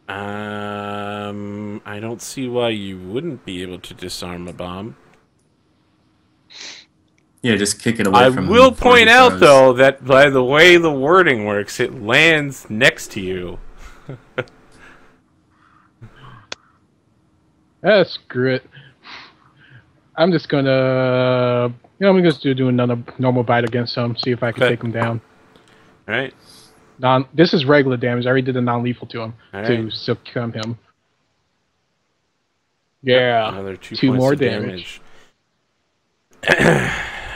I don't see why you wouldn't be able to disarm a bomb. Yeah, just kick it away I from him will before he point out, throws. though, that by the way the wording works, it lands next to you. Screw it. I'm just gonna, I'm just gonna do another normal bite against him. See if I can take him down. All right. This is regular damage. I already did a non-lethal to him All succumb him. Yeah, another 2 2 points more of damage.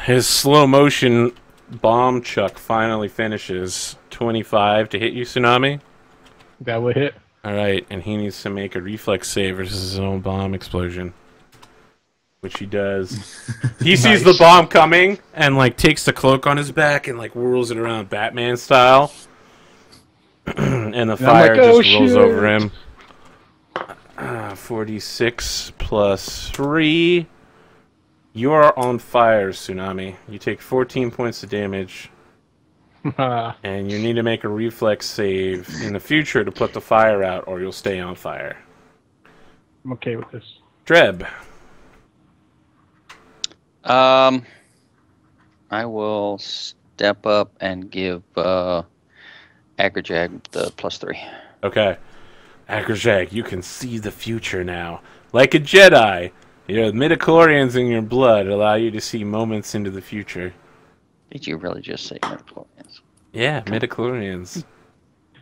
His slow motion bomb chuck finally finishes. 25 to hit you, Tsunami. That would hit. All right, and he needs to make a reflex save versus his own bomb explosion, which he does. He sees the bomb coming and like takes the cloak on his back and like whirls it around Batman style, and the fire just rolls over him. 46 plus 3. You are on fire, Tsunami. You take 14 points of damage. And you need to make a reflex save in the future to put the fire out, or you'll stay on fire. I'm okay with this. Dreb. I will step up and give APGAG the +3. Okay. APGAG, you can see the future now. Like a Jedi, your midichlorians in your blood allow you to see moments into the future. Did you really just say midichlorians? Yeah, midichlorians.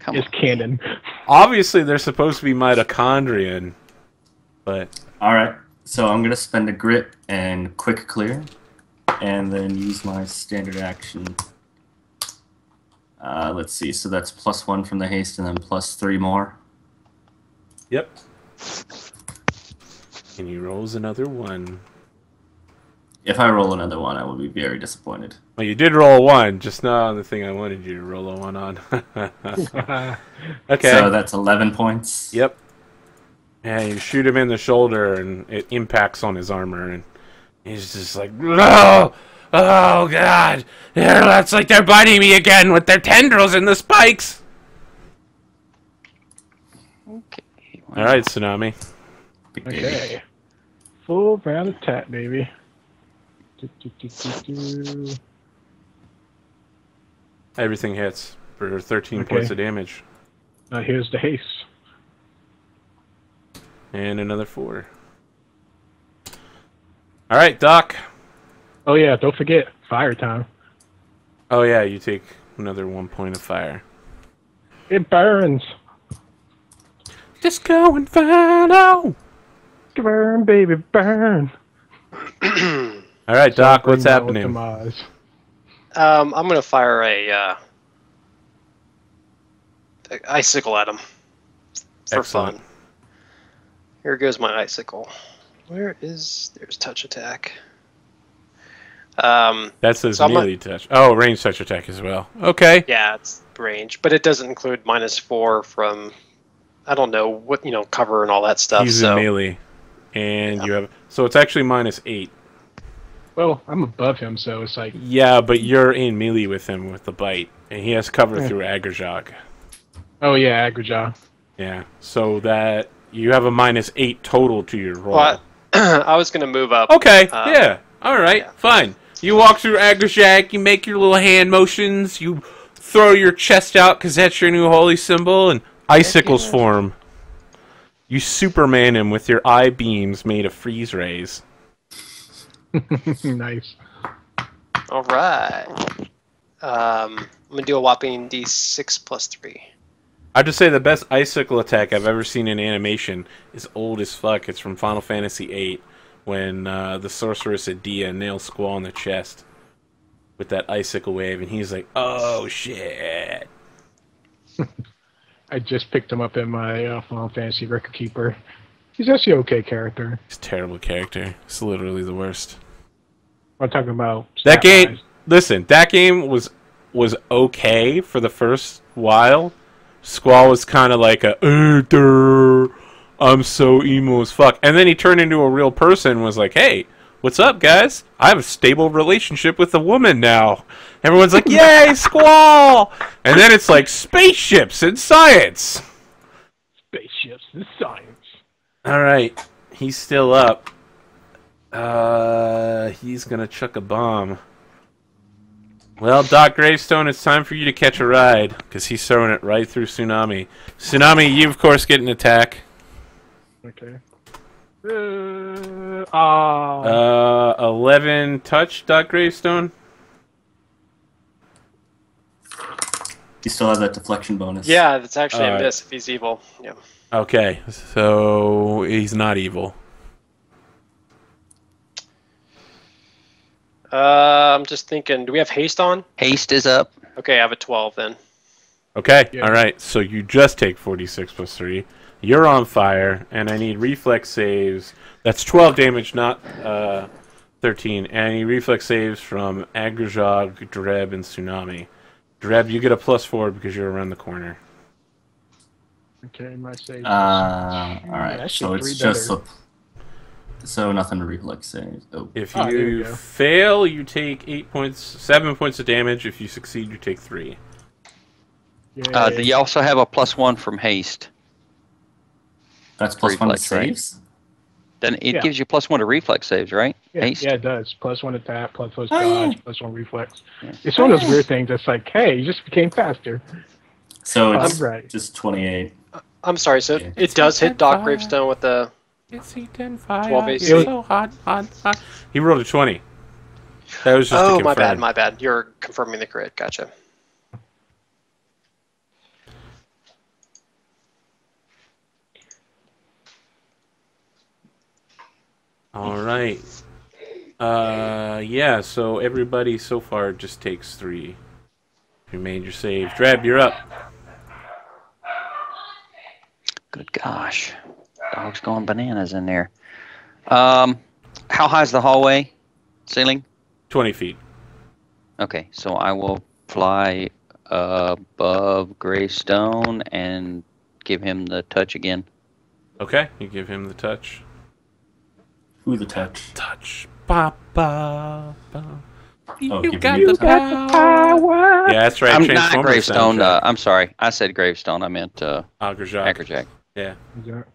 It's canon. Obviously, they're supposed to be mitochondrian, but... Alright, so I'm going to spend a grit and quick clear, and then use my standard action. Let's see, so that's +1 from the haste, and then +3 more. Yep. And he rolls another 1. If I roll another 1, I will be very disappointed. Well, you did roll a 1, just not on the thing I wanted you to roll a 1 on. Okay. So that's 11 points. Yep. Yeah, you shoot him in the shoulder, and it impacts on his armor, and he's just like, "No! Oh, God! It's like they're biting me again with their tendrils and the spikes!" Okay. Alright, Tsunami. Okay. Full round attack, baby. Everything hits for 13 points of damage. Here's the haste. And another 4. Alright, Doc. Oh yeah, don't forget, fire time. Oh yeah, you take another 1 point of fire. It burns. Disco Inferno! Burn, baby, burn. Alright, Doc, what's happening? I'm gonna fire a icicle at him for Excellent. fun. Here goes my icicle. There's touch attack. That says melee touch. Oh, range touch attack as well. Okay. Yeah, it's range, but it doesn't include -4 from, I don't know what, cover and all that stuff. He's in melee, and you have, so it's actually -8. Well, I'm above him, so it's like... Yeah, but you're in melee with him with the bite, and he has cover through APGAG. Oh yeah, APGAG. Yeah, so that you have a -8 total to your roll. Well, I was gonna move up. Okay, yeah, alright, fine. You walk through APGAG, you make your little hand motions, you throw your chest out because that's your new holy symbol, and icicles form. You Superman him with your eye beams made of freeze rays. Nice. All right. I'm gonna do a whopping D6 + 3. I'd just say the best icicle attack I've ever seen in animation is old as fuck. It's from Final Fantasy VIII, when the sorceress Adia nails Squall in the chest with that icicle wave, and he's like, "Oh shit!" I just picked him up in my Final Fantasy Record Keeper. He's actually an okay character. He's a terrible character. It's literally the worst. I'm talking about that game. Listen, that game was okay for the first while. Squall was kind of like a, I'm so emo as fuck. And then he turned into a real person and was like, "Hey, what's up, guys? I have a stable relationship with a woman now." Everyone's like, "Yay, Squall!" And then it's like spaceships and science. Spaceships and science. All right, he's still up. He's gonna chuck a bomb. Well, Doc Gravestone, it's time for you to catch a ride because he's throwing it right through Tsunami. Tsunami, you of course get an attack. Okay. 11 touch, Doc Gravestone. You still have that deflection bonus. Yeah, that's actually a Alright. miss if he's evil. Yeah. Okay, so he's not evil. I'm just thinking, do we have haste on? Haste is up. Okay, I have a 12 then. Okay, Yeah. all right. So you just take 46 plus 3. You're on fire, and I need reflex saves. That's 12 damage, not 13. And I need reflex saves from Agrajog, Dreb, and Tsunami. Dreb, you get a +4 because you're around the corner. Okay, my save. Alright, That so should it's be just better. so nothing to reflex save. Oh, If Oh, there you you go. fail, you take 7 points of damage. If you succeed, you take 3. Yay. You also have a +1 from haste. that's +1 to reflex, right? saves? Then it Yeah. gives you +1 to reflex saves, right? Yeah, Haste. yeah, it does. +1 attack, +1 Oh, dodge, yeah. +1 reflex. Yeah. It's one of those weird things that's like, hey, you just became faster. So it's Right. just 28. I'm sorry, so Yeah. it does hit Doc Gravestone with the... It's heat fire. 12 It's AC. so hot, hot, hot. He rolled a 20. That was just to Oh, confirm. my bad. You're confirming the crit. Gotcha. All right. Yeah, so everybody so far just takes 3. You made your save. Drab, you're up. Good gosh. Dog's going bananas in there. How high is the hallway ceiling? 20 feet. Okay, so I will fly above Gravestone and give him the touch again. Okay, you give him the touch. Who the touch? Touch. Ba, ba, ba. You give got me the the touch. power. Yeah, that's right. I'm not Transformers Gravestone. soundtrack. I'm sorry. I said Gravestone. I meant Agrajog. Ackerjack. Yeah.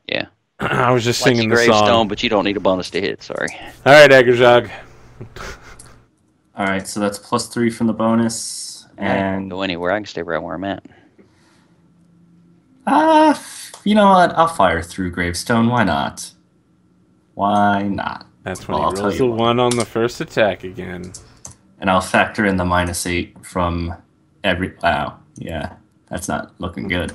Yeah. I was just Like singing the Gravestone, song. but you don't need a bonus to hit. Sorry. All right, Agrajog. Alright, so that's +3 from the bonus. I can And go anywhere. I can stay right where I'm at. you know what? I'll fire through Gravestone. Why not? Why not? That's when Well, I'll he tell rolls you a what. 1 on the first attack again. And I'll factor in the -8 from every. Wow, yeah, that's not looking good.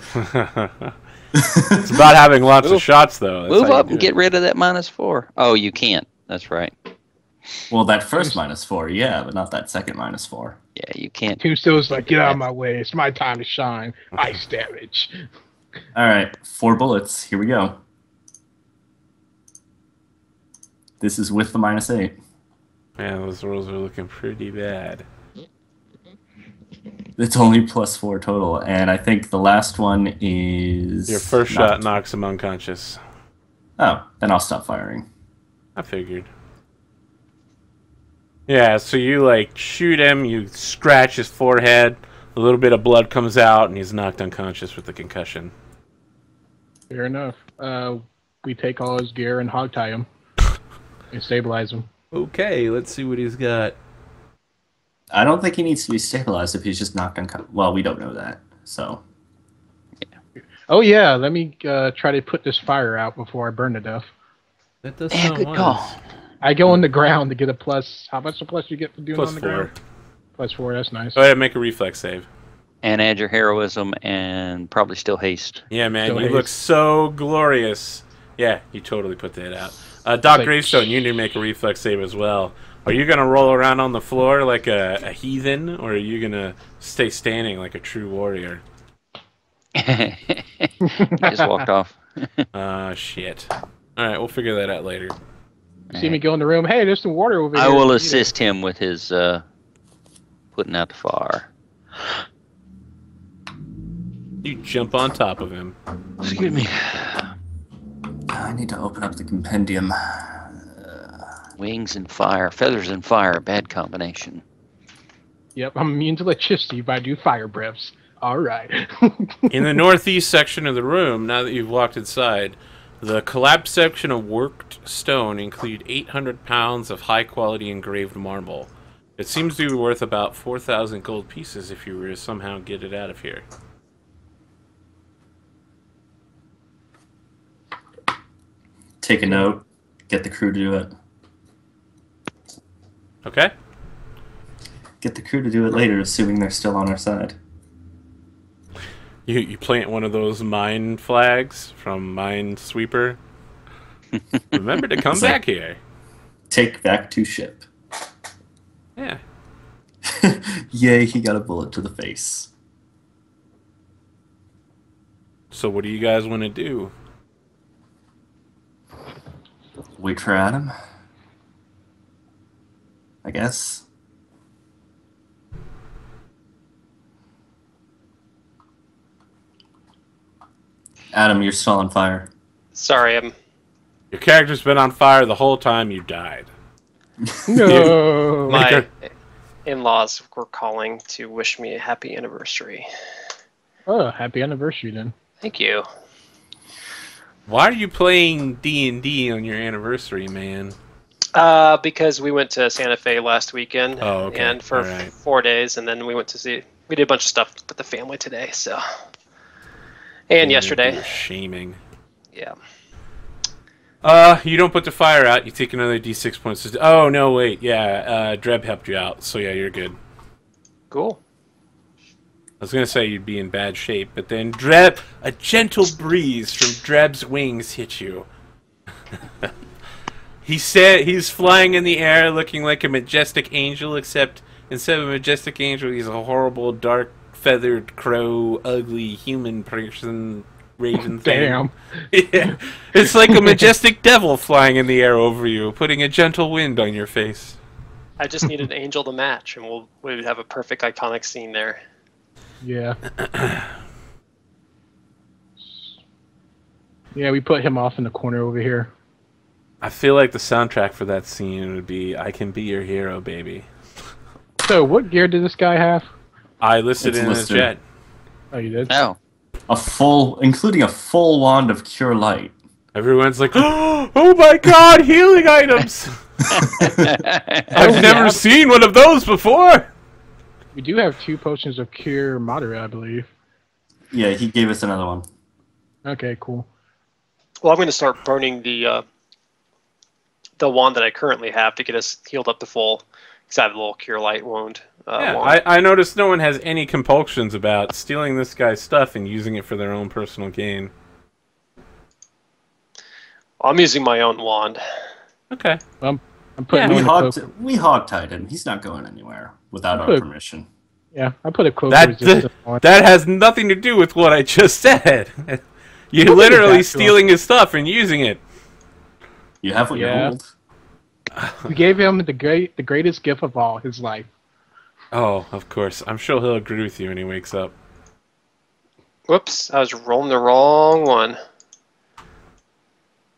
It's about having lots of shots, though. That's Move how you up do and it. get rid of that -4. Oh, you can't. That's right. Well, that first -4, yeah, but not that second -4. Yeah, you can't. Tombstone's like, get out of my way. It's my time to shine. Ice damage. All right, 4 bullets. Here we go. This is with the -8. Yeah, those rolls are looking pretty bad. It's only +4 total, and I think the last one is Your first not- shot knocks him unconscious. Oh, then I'll stop firing. I figured. Yeah, so you like shoot him, you scratch his forehead, a little bit of blood comes out, and he's knocked unconscious with the concussion. Fair enough. We take all his gear and hogtie him and stabilize him. Okay, let's see what he's got. I don't think he needs to be stabilized if he's just knocked unconscious. Well, we don't know that, so. Oh yeah, let me try to put this fire out before I burn to death. That does Yeah, sound good wise. call. I go on the ground to get a plus. How much a plus you get for doing Plus on the 4. ground? +4. That's nice. Go ahead and make a reflex save. And add your heroism and probably still haste. Yeah, man, Still you haste. look so glorious. Yeah, you totally put that out. Doc like- Gravestone, you need to make a reflex save as well. Are you gonna roll around on the floor like a heathen, or are you gonna stay standing like a true warrior? Just walked off. Shit. All right, we'll figure that out later. See me go in the room. Hey, there's some water over here. I will Eat it. assist him with his putting out the fire. You jump on top of him. Excuse me. I need to open up the compendium. Wings and fire, feathers and fire, bad combination. Yep, I'm immune to electricity, but I do fire breaths. All right. In the northeast section of the room, now that you've walked inside, the collapsed section of worked stone include 800 pounds of high-quality engraved marble. It seems to be worth about 4,000 gold pieces if you were to somehow get it out of here. Take a note. Get the crew to do it. Okay? Get the crew to do it later, assuming they're still on our side. You plant one of those mine flags from Minesweeper. Remember to come It's back like, here. Take back to ship. Yeah. Yay, he got a bullet to the face. So what do you guys want to do? Wait for Adam. I guess. Adam, you're still on fire. Sorry, Your character's been on fire the whole time you died. No. my in-laws were calling to wish me a happy anniversary. Oh, happy anniversary then. Thank you. Why are you playing D&D on your anniversary, man? Because we went to Santa Fe last weekend, Oh, okay. and for All right. 4 days, and then we did a bunch of stuff with the family today, so. And yesterday. You're shaming. Yeah. You don't put the fire out. You take another D6 points. Oh, no, wait. Yeah, Dreb helped you out, so yeah, you're good. Cool. I was going to say you'd be in bad shape, but then Dreb, a gentle breeze from Dreb's wings hit you. He said he's flying in the air looking like a majestic angel, except instead of a majestic angel, he's a horrible, dark, feathered, crow, ugly human person, raven thing. Damn. Yeah. It's like a majestic devil flying in the air over you, putting a gentle wind on your face. I just need an angel to match, and we would have a perfect iconic scene there. Yeah. Yeah, we put him off in the corner over here. I feel like the soundtrack for that scene would be "I Can Be Your Hero, Baby." So, what gear did this guy have? I listed It's in his listed. jet. Oh, you did? Oh. Including a full wand of cure light. Everyone's like, "Oh my God, healing items!" I've never seen one of those before. We do have 2 potions of cure moderate, I believe. Yeah, he gave us another one. Okay, cool. Well, I'm going to start burning the wand that I currently have to get us healed up to full, because I have a little cure light wound. Yeah, wand. I noticed no one has any compulsions about stealing this guy's stuff and using it for their own personal gain. I'm using my own wand. Okay. I'm putting Yeah. on a cloak. We hogtied him. He's not going anywhere without our Good. permission. Yeah, I put a cloak. That resistance on. that has nothing to do with what I just said. You're We'll get literally back to stealing his stuff and using it. You have what you Yeah. hold. We gave him the greatest gift of all, his life. Oh, of course. I'm sure he'll agree with you when he wakes up. Whoops, I was rolling the wrong one.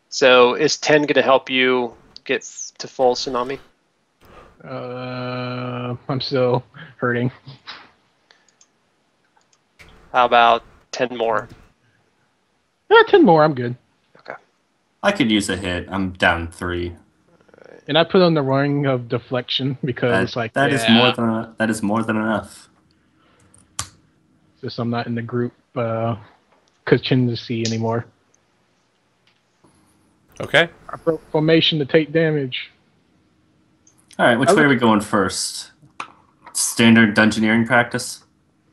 So is 10 going to help you get to full tsunami? I'm still hurting. How about 10 more? 10 more, I'm good. I could use a hit. I'm down 3. And I put on the ring of deflection because, That is more than enough. Just I'm not in the group contingency anymore. Okay. I broke formation to take damage. All right, which way are we going first? Standard dungeoneering practice.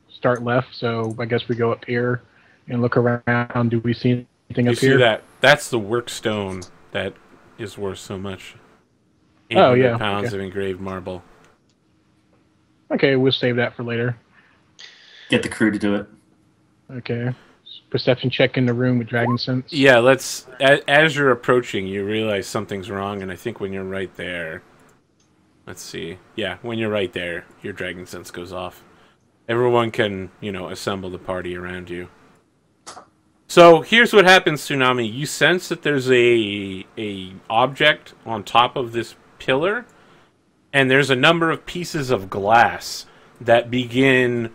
Start left, so I guess we go up here and look around. Do we see anything You up see here? that? That's the work stone that is worth so much. Oh, 800 yeah, pounds okay. of engraved marble. Okay, we'll save that for later. Get the crew to do it. Okay. Perception check in the room with dragon sense. Yeah, let's. As you're approaching, you realize something's wrong, and I think when you're right there, let's see. Yeah, when you're right there, your dragon sense goes off. Everyone can, assemble the party around you. So here's what happens, Tsunami. You sense that there's a object on top of this pillar, and there's a number of pieces of glass that begin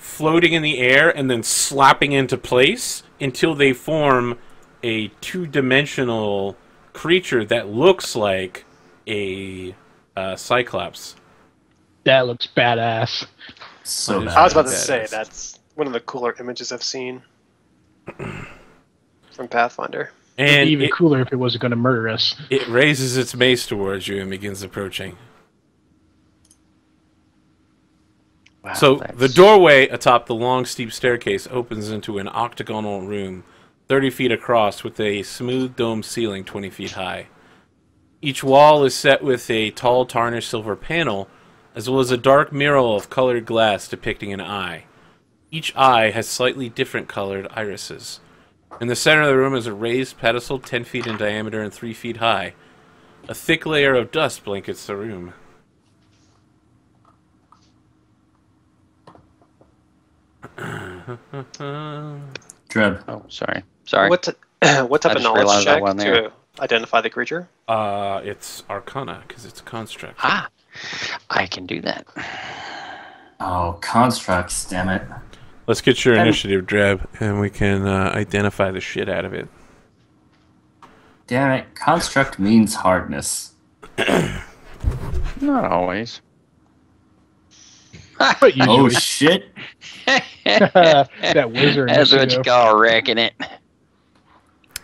floating in the air and then slapping into place until they form a two-dimensional creature that looks like a Cyclops. That looks badass. So bad. I was about to Badass. say that's one of the cooler images I've seen from Pathfinder. It'd And be even cooler if it wasn't going to murder us. it raises its mace towards you and begins approaching. Wow, So that's- the doorway atop the long, steep staircase opens into an octagonal room, 30 feet across, with a smooth domed ceiling 20 feet high. Each wall is set with a tall, tarnished silver panel, as well as a dark mural of colored glass depicting an eye. Each eye has slightly different colored irises. In the center of the room is a raised pedestal 10 feet in diameter and 3 feet high. A thick layer of dust blankets the room. Dreb. Oh, sorry. Sorry. What type I of just knowledge realized that check one there. to identify the creature? It's Arcana, because it's a construct. Ah, I can do that. Oh, constructs, damn it. Let's get your And- initiative, Dreb, and we can identify the shit out of it. Damn it. Construct means hardness. Not always. But usually, Oh, shit. that wizard. That's what you initiative. call wrecking it.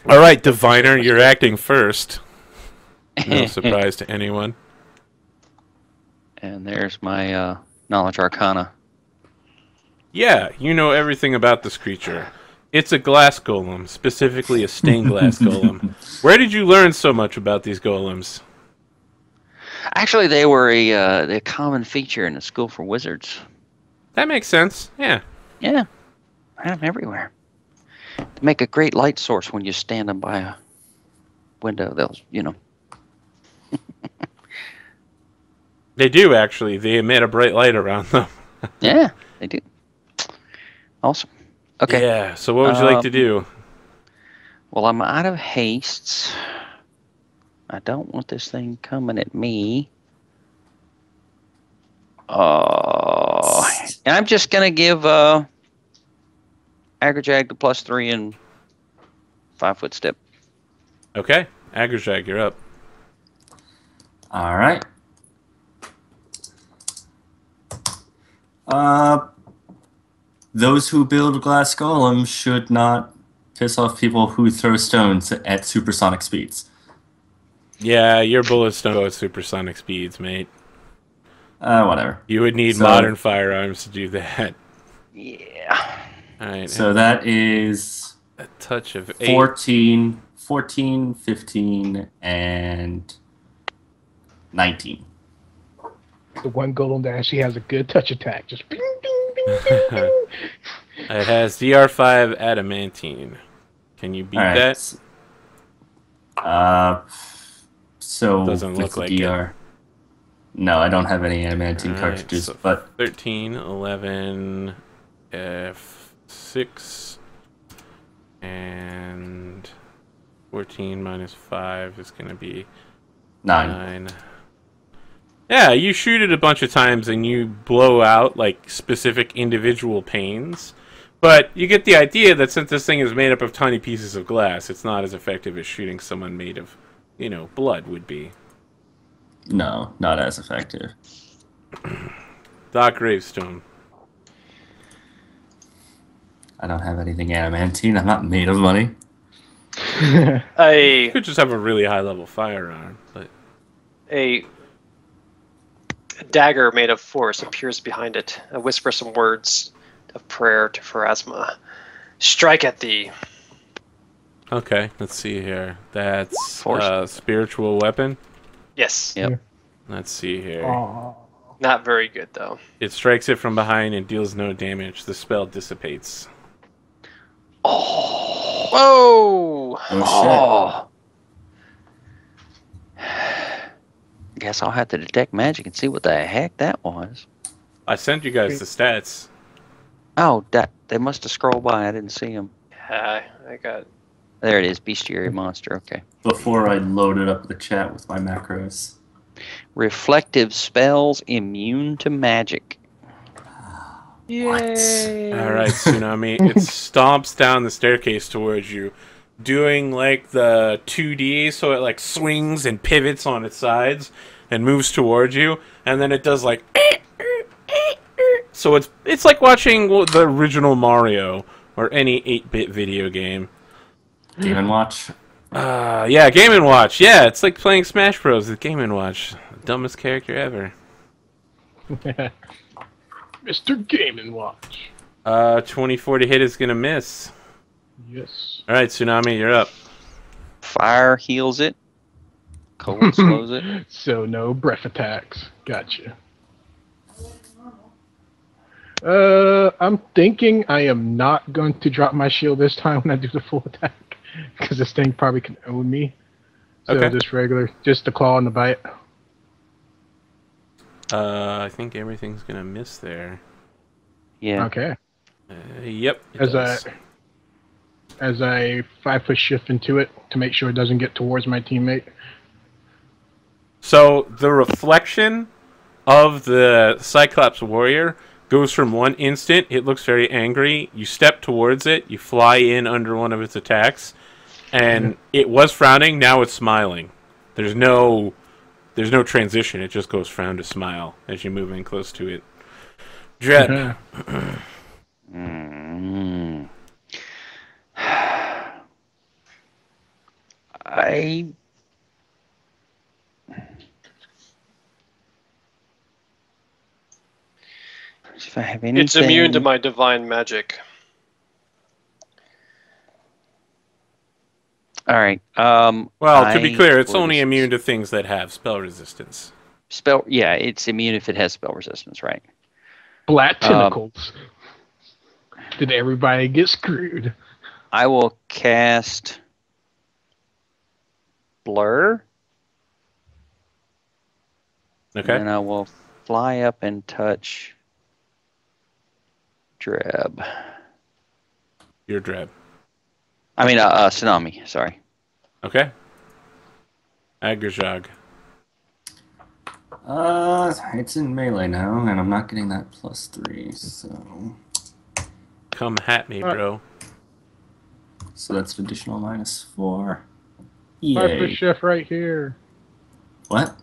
All right, Diviner, you're acting first. No surprise to anyone. And there's my knowledge arcana. Yeah, you know everything about this creature. It's a glass golem, specifically a stained glass golem. Where did you learn so much about these golems? Actually, they were a common feature in the school for wizards. That makes sense. Yeah. Yeah, I have them everywhere. They make a great light source when you stand them by a window. They'll, They do, actually. They emit a bright light around them. Yeah, they do. Awesome. Okay. Yeah, so what would you like to do? Well, I'm out of hastes. I don't want this thing coming at me. And I'm just going to give Agrajag the +3 and 5-foot step. Okay, Agrajag, you're up. All right. Those who build glass golems should not piss off people who throw stones at supersonic speeds. Yeah, your bullets don't go at supersonic speeds, mate. Whatever. You would need So- modern firearms to do that. Yeah. All right, So that is a touch of 8. 14, 15, and 19. The one golem that actually has a good touch attack. Just bing, bing, bing, bing, bing. It has DR5 adamantine. Can you beat All right. that? So Doesn't with look like DR. No, I don't have any adamantine All right, cartridges, so but 13, 11, F6, and 14 minus 5 is going to be 9. 9. Yeah, you shoot it a bunch of times and you blow out like specific individual panes. But you get the idea that since this thing is made up of tiny pieces of glass, it's not as effective as shooting someone made of, blood would be. No, not as effective. Doc Gravestone. I don't have anything adamantine. I'm not made of money. You A could just have a really high level firearm, but a dagger made of force appears behind it. I whisper some words of prayer to Pharasma. Strike at thee. okay, let's see here. That's Force. a spiritual weapon. Yes. Yep. Let's see here. Aw. Not very good though. It strikes it from behind and deals no damage. The spell dissipates. Whoa! Oh, Guess I'll have to detect magic and see what the heck that was. I sent you guys the stats. Oh, they must have scrolled by. I didn't see them. I got. There it is, bestiary monster. Okay. shit. Before I loaded up the chat with my macros. Reflective spells immune to magic. Yay! All right, Tsunami. It stomps down the staircase towards you, doing like the 2D, so it like swings and pivots on its sides and moves towards you, and then it does like. So it's like watching the original Mario or any 8-bit video game. Game & Watch. Yeah, Game & Watch. Yeah, it's like playing Smash Bros. with Game & Watch. Dumbest character ever. Mr. Game & Watch. 24 to hit is gonna miss. Yes. All right, Tsunami, you're up. Fire heals it. Cold slows it. So no breath attacks. Gotcha. I'm thinking I am not going to drop my shield this time when I do the full attack, because this thing probably can own me. So Okay. just the claw and the bite. I think everything's gonna miss there. Yeah. Okay. Yep. it As does. as I 5-foot shift into it to make sure it doesn't get towards my teammate. So the reflection of the Cyclops warrior goes from one instant, it looks very angry, you step towards it, you fly in under one of its attacks, and it was frowning, now it's smiling. There's no transition, it just goes frown to smile as you move in close to it. Dreb. Mm. I if I have anything. It's immune to my divine magic. All right. Well, to be clear, it's will only just- immune to things that have spell resistance. spell. Yeah, it's immune if it has spell resistance, right? Black tentacles. Did everybody get screwed? I will cast Blur, Okay? and I will fly up and touch Dreb. You're Dreb. I mean, Tsunami. Sorry. Okay? Agrajog. It's in melee now, and I'm not getting that +3, so Come at me, bro. that's an additional -4. 5-foot Yay! shift right here. What?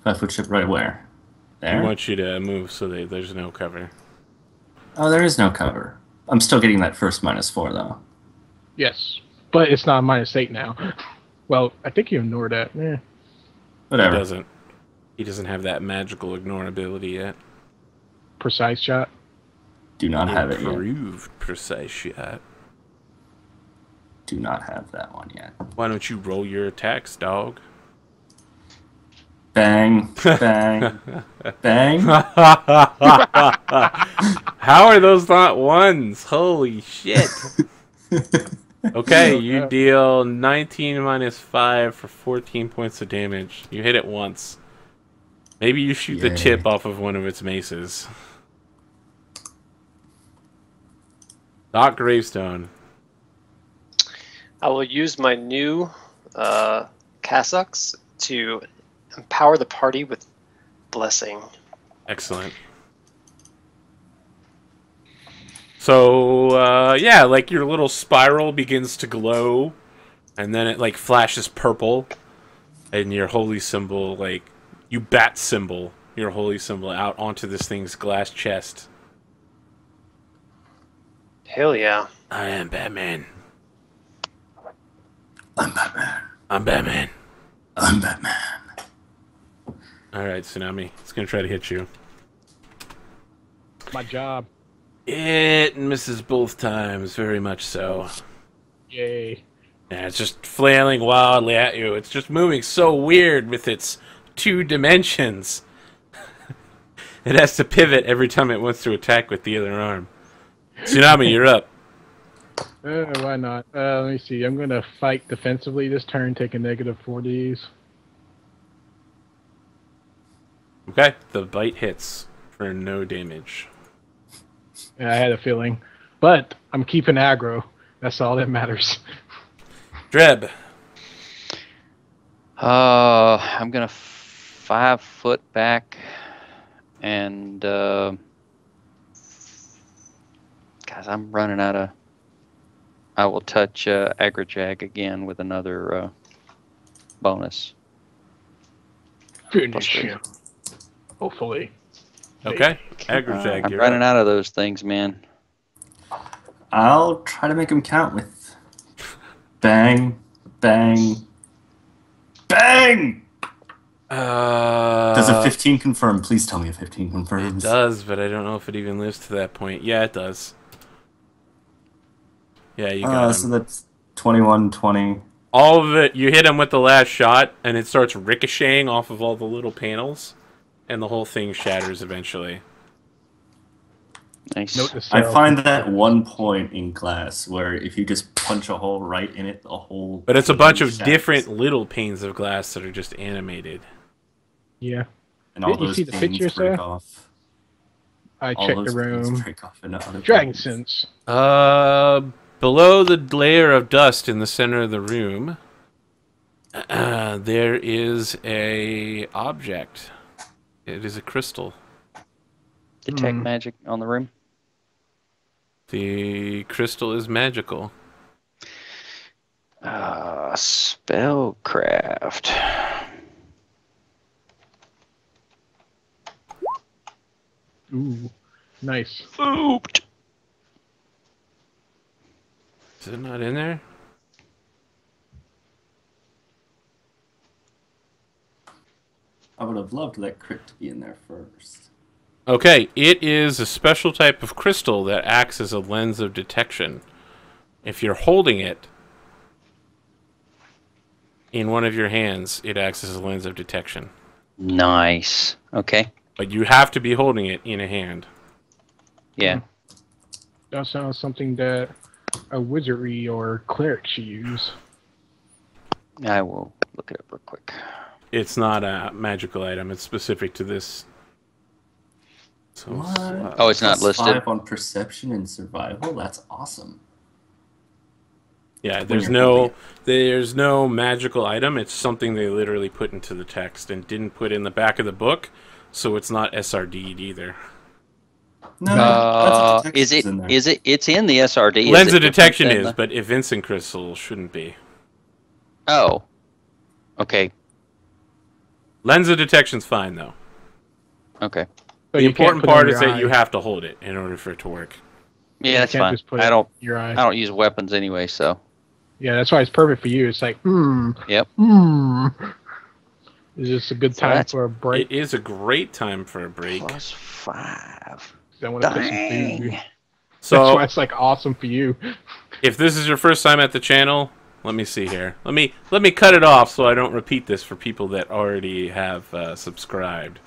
5-foot shift right where? I There? want you to move so that there's no cover. Oh, there is no cover. I'm still getting that first -4 though. Yes, but it's not -8 now. Well, I think you ignore that. Eh. He Whatever. doesn't. He doesn't have that magical ignore ability yet. Precise shot. Do not have it yet. Improved precise shot. Do not have that one yet. Why don't you roll your attacks, dog? Bang, bang, bang. How are those not ones? Holy shit. Okay, you deal 19 minus 5 for 14 points of damage. You hit it once. Maybe you shoot the Yay. tip off of one of its maces. Doc Gravestone. I will use my new cassocks to empower the party with blessing. Excellent. So, yeah, like your little spiral begins to glow, and then it, like, flashes purple, and your holy symbol, like, you bat symbol your holy symbol out onto this thing's glass chest. Hell yeah. I am Batman. I'm Batman. I'm Batman. I'm Batman. Alright, Tsunami. It's gonna try to hit you. My job. It misses both times, very much so. Yay. Yeah, it's just flailing wildly at you. It's just moving so weird with its 2 dimensions. It has to pivot every time it wants to attack with the other arm. Tsunami, you're up. Why not? Let me see. I'm going to fight defensively this turn, take a -4Ds. Okay, the bite hits for no damage. Yeah, I had a feeling. But I'm keeping aggro. That's all that matters. Dreb. I'm gonna 5 foot back And guys, I'm running out of. I will touch Agrajag again with another bonus. Finish him. Hopefully. Okay. Agrajag, I'm you're running up. out of those things, man. I'll try to make him count with bang, bang, bang! Does a 15 confirm? Please tell me a 15 It confirms. does, but I don't know if it even lives to that point. Yeah, it does. Yeah, you got him. So that's 21, 20. All of it, you hit him with the last shot, and it starts ricocheting off of all the little panels, and the whole thing shatters eventually. Nice. Note to I self. find that one point in glass where if you just punch a hole right in it, the whole. But it's a bunch of shatters. different little panes of glass that are just animated. Yeah. And all Didn't you those see the panes picture, break sir? off. I All checked the those panes room. break off into other Dragon panes. sense. Below the layer of dust in the center of the room, there is a object. It is a crystal. Detect magic on the room. The crystal is magical. Spellcraft. Ooh. Nice. Ooped. Is it not in there? I would have loved that crit to be in there first. Okay, it is a special type of crystal that acts as a lens of detection. If you're holding it in one of your hands, it acts as a lens of detection. Nice. Okay. But you have to be holding it in a hand. Yeah. That sounds something that a wizardry or cleric should use. I will look it up real quick. It's not a magical item. It's specific to this. So What? Oh, it's not Plus listed? 5 on perception and survival? That's awesome. yeah, When there's you're no magical item. It's something they literally put into the text and didn't put in the back of the book, so it's not SRD'd either. No, Is it? Is it? It's in the SRD. Lens Is of it detection different is, than but evincing crystal shouldn't be. Oh. Okay. Lens of detection's fine though. Okay. So The you can't important put it in part is your that you eye. have to hold it in order for it to work. Yeah, that's can't fine. just put I it don't. in your eye. I don't use weapons anyway, so. Yeah, that's why it's perfect for you. It's like, Yep. Is this a good So time that's- for a break? It is a great time for a break. +5. I want to put some Dang. food. That's So why it's like awesome for you. if this is your first time at the channel, let me see here. Let me cut it off so I don't repeat this for people that already have subscribed.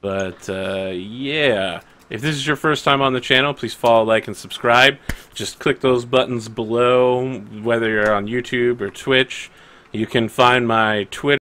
But yeah, if this is your first time on the channel, please follow, like, and subscribe. Just click those buttons below, whether you're on YouTube or Twitch. You can find my Twitter.